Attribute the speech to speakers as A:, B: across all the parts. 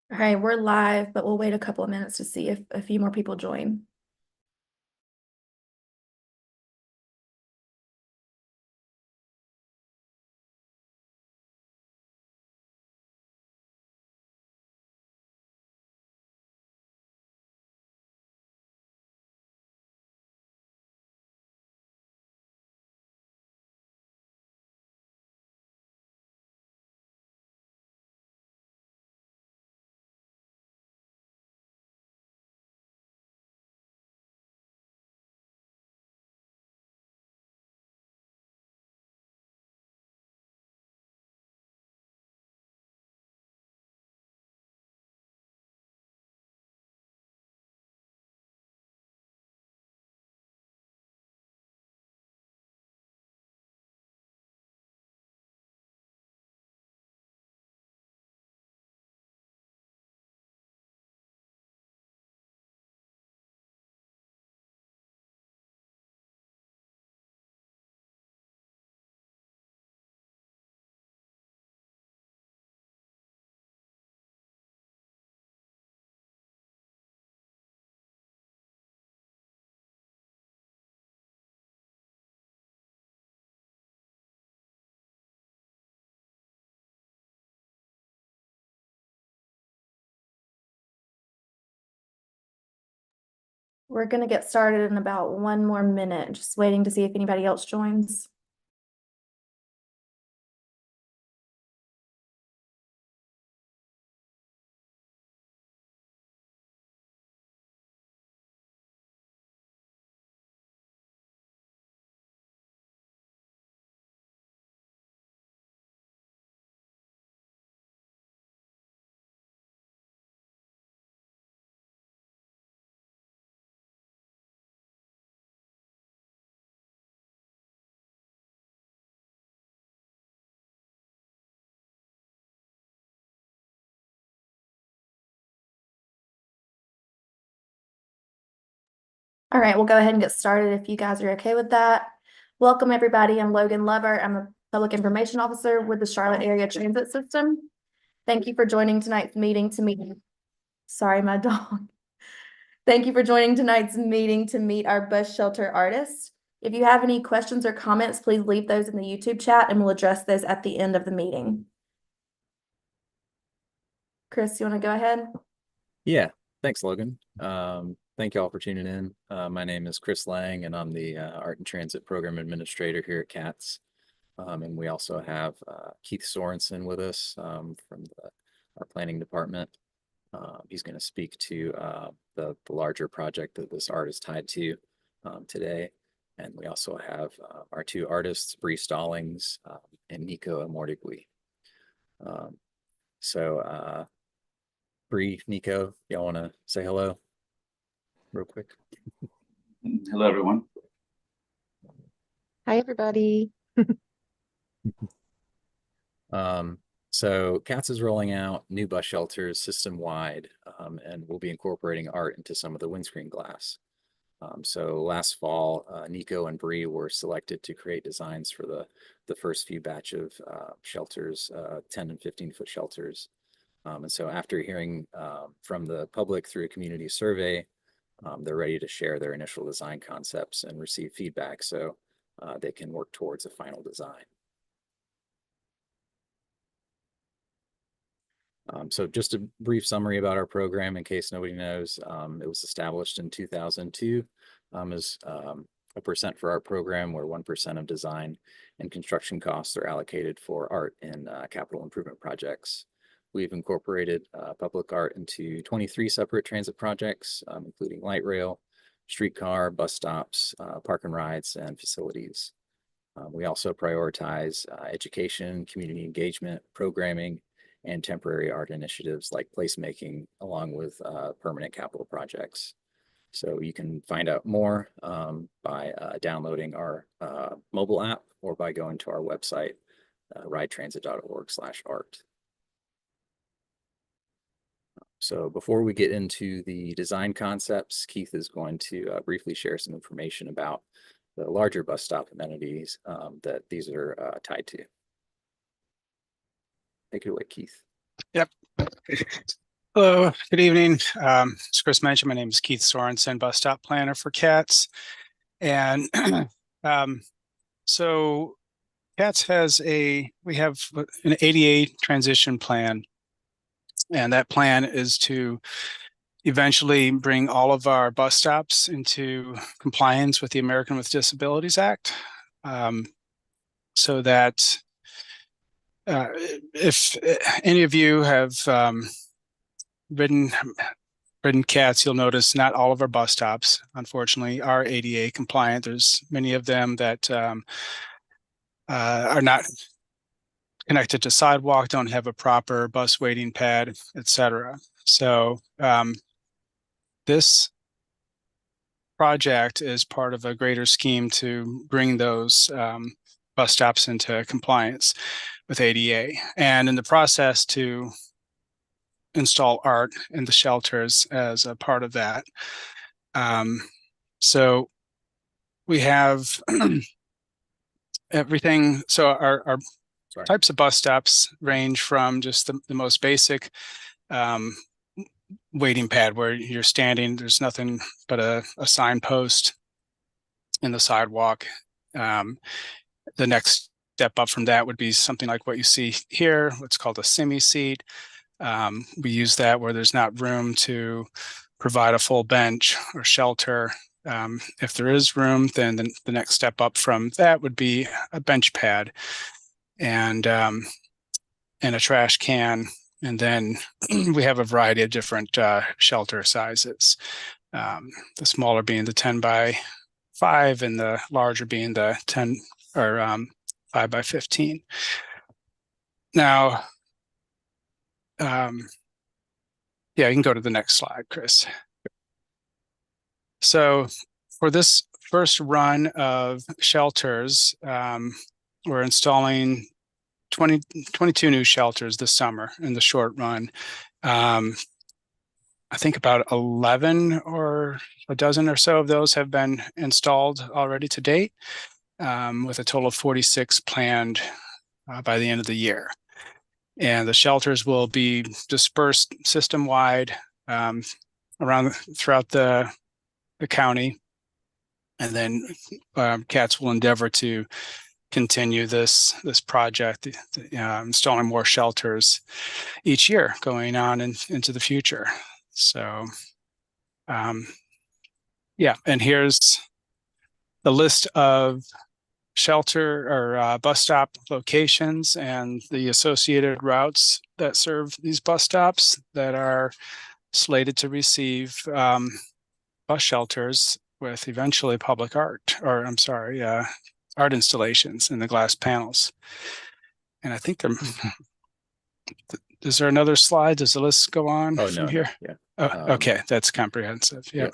A: All right, we're live, but we'll wait a couple of minutes to see if a few more people join. We're going to get started in about one more minute, just waiting to see if anybody else joins. All right, we'll go ahead and get started if you guys are okay with that. Welcome, everybody. I'm Logan Lover. I'm a Public Information Officer with the Charlotte Area Transit System. Thank you for joining tonight's meeting to meet. Sorry, my dog. Thank you for joining tonight's meeting to meet our bus shelter artists. If you have any questions or comments, please leave those in the YouTube chat and we'll address those at the end of the meeting. Chris, you want to go ahead?
B: Yeah, thanks, Logan. Thank you all for tuning in. My name is Chris Lang, and I'm the Art and Transit Program Administrator here at CATS. And we also have Keith Sorensen with us from our planning department. He's going to speak to the larger project that this art is tied to today. And we also have our two artists, Bree Stallings and Nico Amortigui. Bree, Nico, y'all want to say hello real quick?
C: Hello, everyone.
D: Hi, everybody.
B: So CATS is rolling out new bus shelters system-wide, and we'll be incorporating art into some of the windscreen glass. So last fall, Nico and Bree were selected to create designs for the first few batch of shelters, 10 and 15-foot shelters. And so after hearing from the public through a community survey, they're ready to share their initial design concepts and receive feedback so they can work towards a final design. So just a brief summary about our program in case nobody knows. It was established in 2002 as a percent for our program where 1% of design and construction costs are allocated for art and capital improvement projects. We've incorporated public art into 23 separate transit projects, including light rail, streetcar, bus stops, park and rides, and facilities. We also prioritize education, community engagement, programming, and temporary art initiatives like placemaking, along with permanent capital projects. So you can find out more by downloading our mobile app or by going to our website, ridetransit.org/art. So before we get into the design concepts, Keith is going to briefly share some information about the larger bus stop amenities that these are tied to. Take it away, Keith.
E: Yep.
D: Hello, good evening. As Chris mentioned, my name is Keith Sorensen, bus stop planner for CATS. And so CATS has we have an ADA transition plan. And that plan is to eventually bring all of our bus stops into compliance with the American with Disabilities Act. So that if any of you have ridden CATS, you'll notice not all of our bus stops, unfortunately, are ADA compliant. There's many of them that are not connected to sidewalk, don't have a proper bus waiting pad, etc. So this project is part of a greater scheme to bring those bus stops into compliance with ADA, and in the process to install art in the shelters as a part of that. So we have everything. So our types of bus stops range from just the most basic waiting pad where you're standing, there's nothing but a signpost in the sidewalk. The next step up from that would be something like what you see here, what's called a semi seat. We use that where there's not room to provide a full bench or shelter. If there is room, then the next step up from that would be a bench pad and a trash can. And then we have a variety of different shelter sizes. The smaller being the 10 by 5 and the larger being the 10 or 5 by 15. Now, yeah, you can go to the next slide, Chris. So for this first run of shelters, we're installing 22 new shelters this summer in the short run. I think about 11 or a dozen or so of those have been installed already to date, with a total of 46 planned by the end of the year. And the shelters will be dispersed system-wide throughout the county. And then CATS will endeavor to continue this project, installing more shelters each year going on into the future. So yeah, and here's the list of shelter or bus stop locations and the associated routes that serve these bus stops that are slated to receive bus shelters with eventually public art, or I'm sorry, art installations in the glass panels. And I think is there another slide? Does the list go on from here?
B: Yeah.
D: Oh, okay, that's comprehensive. Yeah.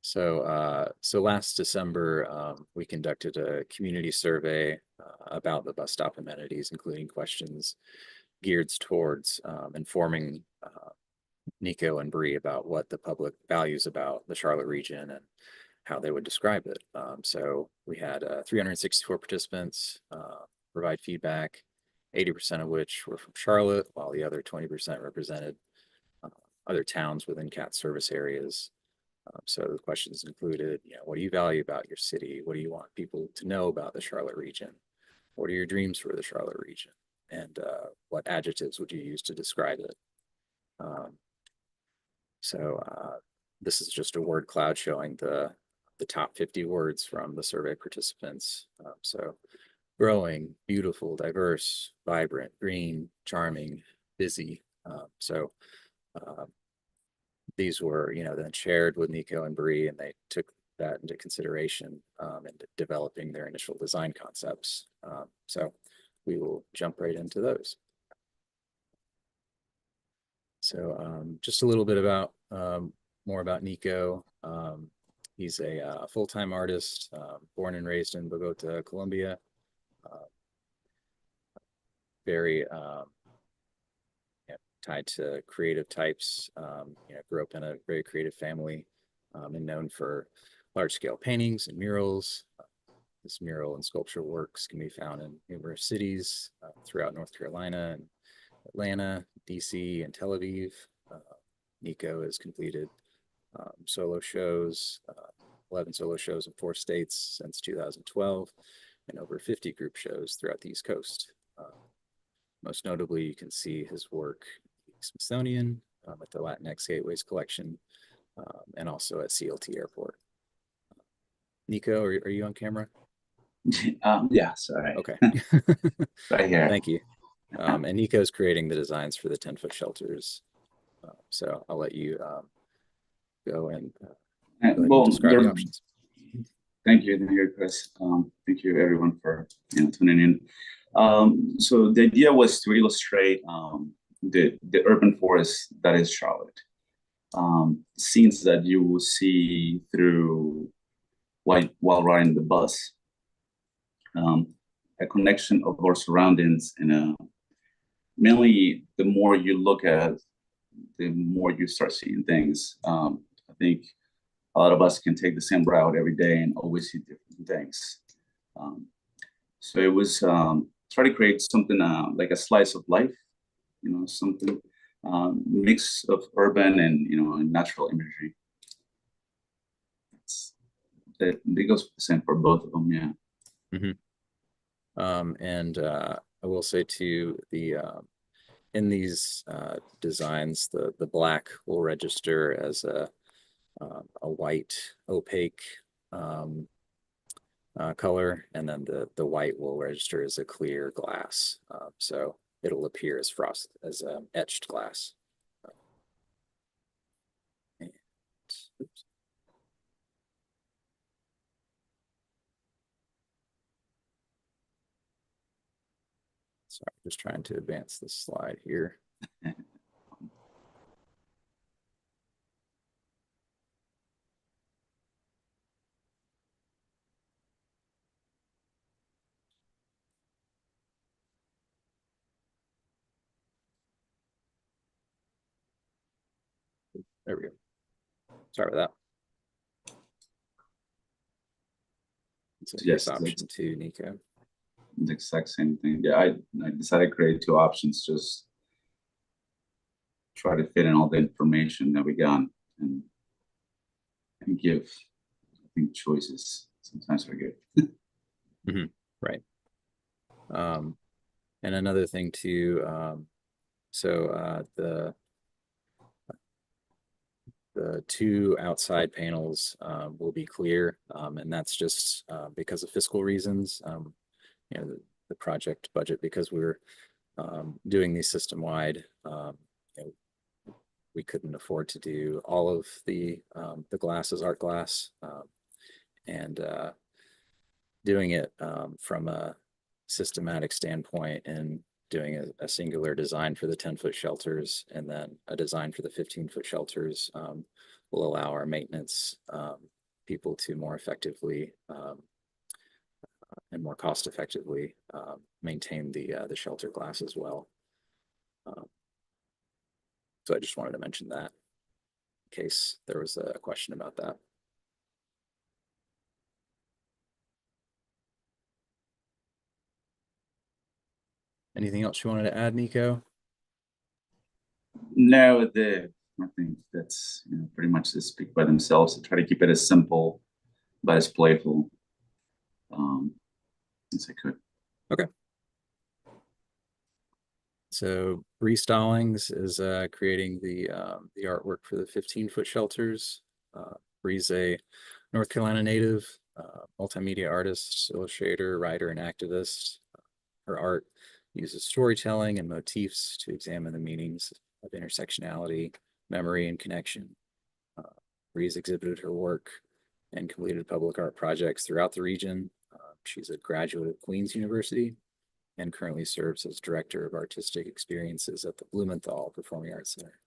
B: So last December, we conducted a community survey about the bus stop amenities, including questions geared towards informing Nico and Bree about what the public values about the Charlotte region and how they would describe it. So we had 364 participants provide feedback, 80% of which were from Charlotte, while the other 20% represented other towns within CATS service areas. So the questions included, what do you value about your city? What do you want people to know about the Charlotte region? What are your dreams for the Charlotte region? And what adjectives would you use to describe it? This is just a word cloud showing the top 50 words from the survey participants. So growing, beautiful, diverse, vibrant, green, charming, busy. These were, then shared with Nico and Bree, and they took that into consideration in developing their initial design concepts. So we will jump right into those. So just a little bit about more about Nico. He's a full-time artist, born and raised in Bogota, Colombia. Very tied to creative types. Grew up in a very creative family and known for large-scale paintings and murals. This mural and sculpture works can be found in numerous cities throughout North Carolina and Atlanta, DC, and Tel Aviv. Nico has completed solo shows, 11 solo shows in 4 states since 2012, and over 50 group shows throughout the East Coast. Most notably, you can see his work at the Smithsonian, at the Latinx Gateways Collection, and also at CLT Airport. Nico, are you on camera?
C: Yeah, sorry.
B: Okay.
C: Right here.
B: Thank you. And Nico's creating the designs for the 10-foot shelters. So I'll let you go and
C: Well,
B: describe the options.
C: thank you, Chris. Thank you, everyone, for tuning in. So the idea was to illustrate the urban forest that is Charlotte. Scenes that you will see through while riding the bus. A connection of our surroundings, and mainly the more you look at, the more you start seeing things. I think a lot of us can take the same route every day and always see different things. So it was try to create something like a slice of life, something mix of urban and and natural imagery. That goes the same for both of them, yeah.
B: And I will say too, in these designs, the black will register as a white opaque color, and then the white will register as a clear glass. So it'll appear as etched glass. And, oops. Sorry, just trying to advance the slide here. There we go. Sorry about that. So yes, option 2, Nico.
C: The exact same thing. Yeah, I decided to create 2 options, just try to fit in all the information that we got and give, I think, choices. Sometimes are good.
B: Right. And another thing too, so the 2 outside panels will be clear, and that's just because of fiscal reasons. The project budget, because we're doing these system-wide, we couldn't afford to do all of the glass as art glass, and doing it from a systematic standpoint and doing a singular design for the 10-foot shelters and then a design for the 15-foot shelters will allow our maintenance people to more effectively and more cost effectively maintain the shelter glass as well. So I just wanted to mention that in case there was a question about that. Anything else you wanted to add, Nico?
C: No, I think that's pretty much to speak by themselves. I try to keep it as simple but as playful as I could.
B: Okay. So Bree Stallings is creating the artwork for the 15-foot shelters. Bree's a North Carolina native, multimedia artist, illustrator, writer, and activist. Her art uses storytelling and motifs to examine the meanings of intersectionality, memory, and connection. Bree's exhibited her work and completed public art projects throughout the region. She's a graduate of Queen's University and currently serves as Director of Artistic Experiences at the Blumenthal Performing Arts Center.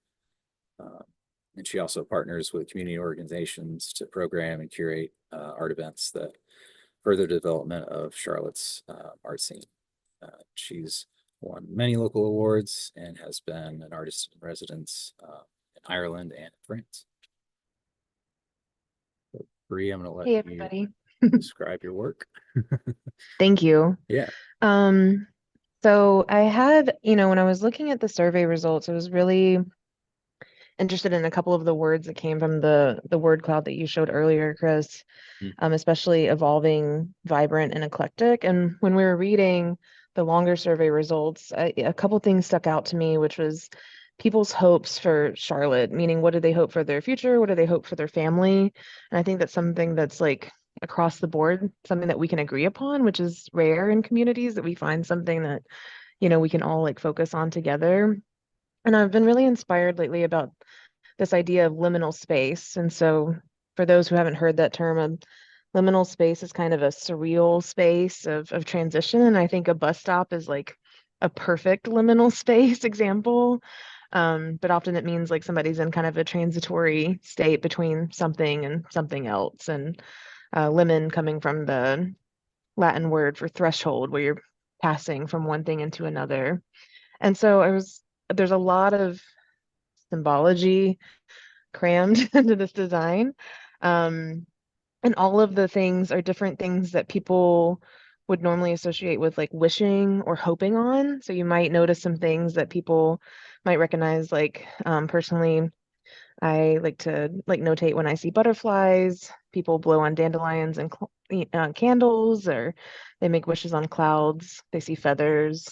B: And she also partners with community organizations to program and curate art events that further development of Charlotte's art scene. She's won many local awards and has been an artist in residence in Ireland and France. So, Bree, I'm going to let
E: Hey,
B: you
E: everybody.
B: describe your work.
E: Thank you.
B: Yeah.
E: So I had, when I was looking at the survey results, it was really interested in a couple of the words that came from the word cloud that you showed earlier, Chris,
B: Mm.
E: Especially evolving, vibrant, and eclectic. And when we were reading the longer survey results, a couple things stuck out to me, which was people's hopes for Charlotte, meaning what do they hope for their future? What do they hope for their family? And I think that's something that's like across the board, something that we can agree upon, which is rare in communities that we find something that, we can all like focus on together. And I've been really inspired lately about this idea of liminal space. And so, for those who haven't heard that term, liminal space is kind of a surreal space of transition. And I think a bus stop is like a perfect liminal space example. But often it means like somebody's in kind of a transitory state between something and something else. And limen coming from the Latin word for threshold, where you're passing from one thing into another. And so there's a lot of symbology crammed into this design. Um, and all of the things are different things that people would normally associate with like wishing or hoping on. So you might notice some things that people might recognize, like personally, I like to like notate when I see butterflies, people blow on dandelions and candles, or they make wishes on clouds, they see feathers.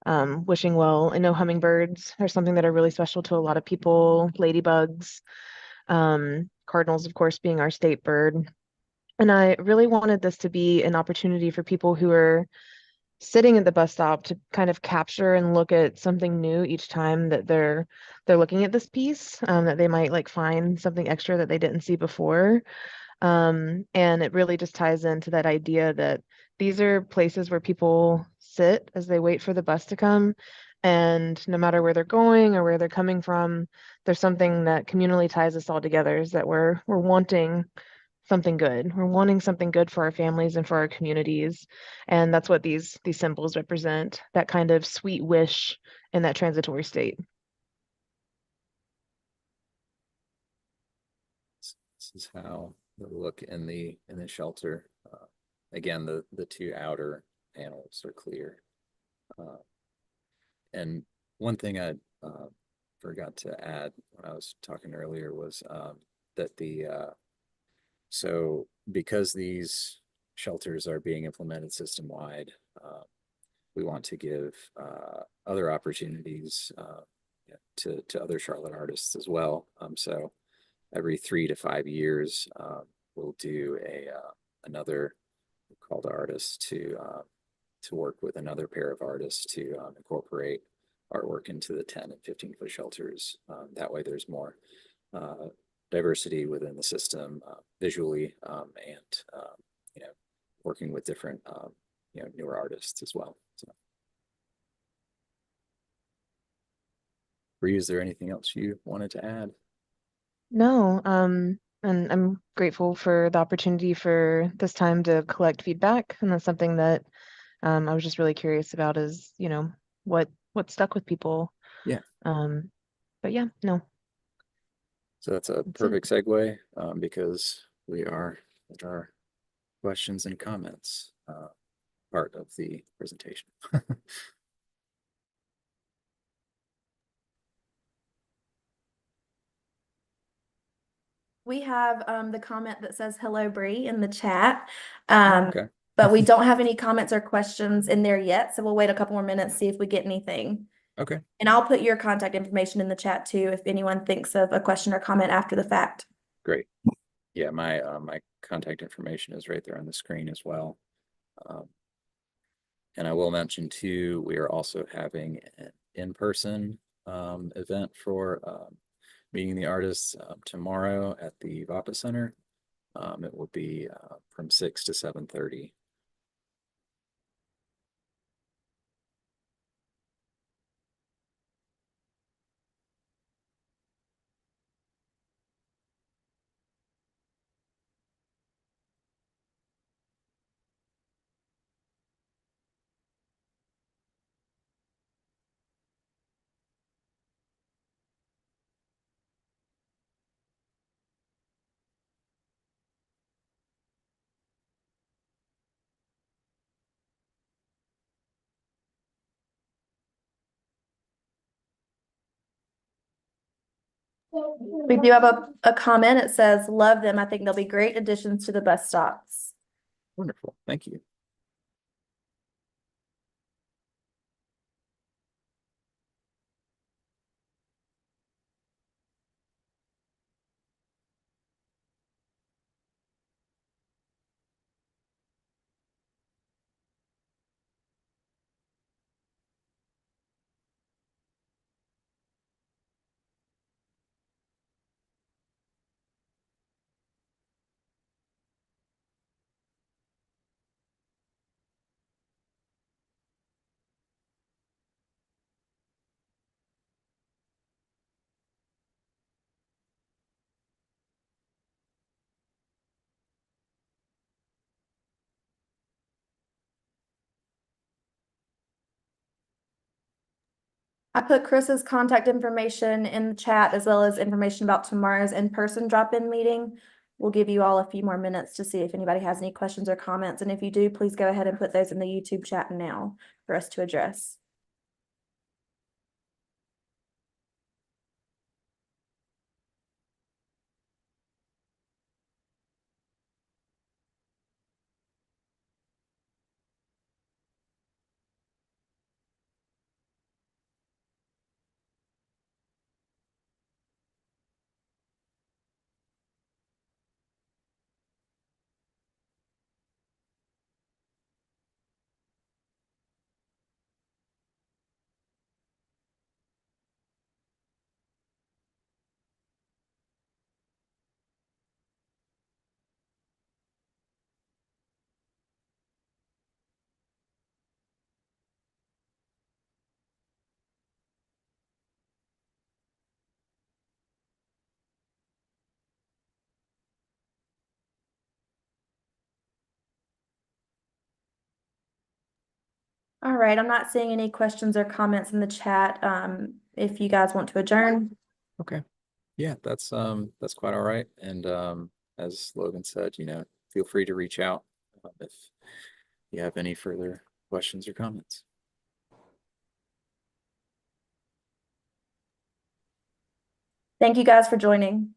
E: Wishing well. I know hummingbirds are something that are really special to a lot of people, ladybugs, cardinals, of course, being our state bird. And I really wanted this to be an opportunity for people who are sitting at the bus stop to kind of capture and look at something new each time that they're looking at this piece, that they might like find something extra that they didn't see before. And it really just ties into that idea that these are places where people sit as they wait for the bus to come. And no matter where they're going or where they're coming from, there's something that communally ties us all together, is that we're wanting something good. We're wanting something good for our families and for our communities. And that's what these symbols represent, that kind of sweet wish in that transitory state.
B: This is how the look in the shelter. Again, the two outer panels are clear. And one thing I forgot to add when I was talking earlier was that so because these shelters are being implemented system-wide, we want to give other opportunities to other Charlotte artists as well. So every 3 to 5 years, we'll do another call to artists to work with another pair of artists to incorporate artwork into the 10 and 15-foot shelters. That way there's more diversity within the system visually, and working with different newer artists as well. So, Bree, is there anything else you wanted to add?
E: No, and I'm grateful for the opportunity for this time to collect feedback. And that's something that I was just really curious about, is, what stuck with people.
B: Yeah.
E: But yeah, no,
B: So that's a
E: that's it.
B: perfect segue because we are at our questions and comments part of the presentation.
A: We have the comment that says hello, Bree, in the chat. But
B: Okay.
A: we don't have any comments or questions in there yet, so we'll wait a couple more minutes, see if we get anything.
B: Okay.
A: And I'll put your contact information in the chat too, if anyone thinks of a question or comment after the fact.
B: Great. Yeah, my contact information is right there on the screen as well. And I will mention too, we are also having an in-person event for meeting the artists tomorrow at the VAPA Center. It will be from 6 to 7:30.
A: We do have a comment. It says, love them. I think they'll be great additions to the bus stops.
B: Wonderful. Thank you.
A: I put Chris's contact information in the chat as well as information about tomorrow's in-person drop-in meeting. We'll give you all a few more minutes to see if anybody has any questions or comments. And if you do, please go ahead and put those in the YouTube chat now for us to address. All right, I'm not seeing any questions or comments in the chat. If you guys want to adjourn.
B: Okay. Yeah, that's quite all right. And as Logan said, feel free to reach out if you have any further questions or comments.
A: Thank you guys for joining.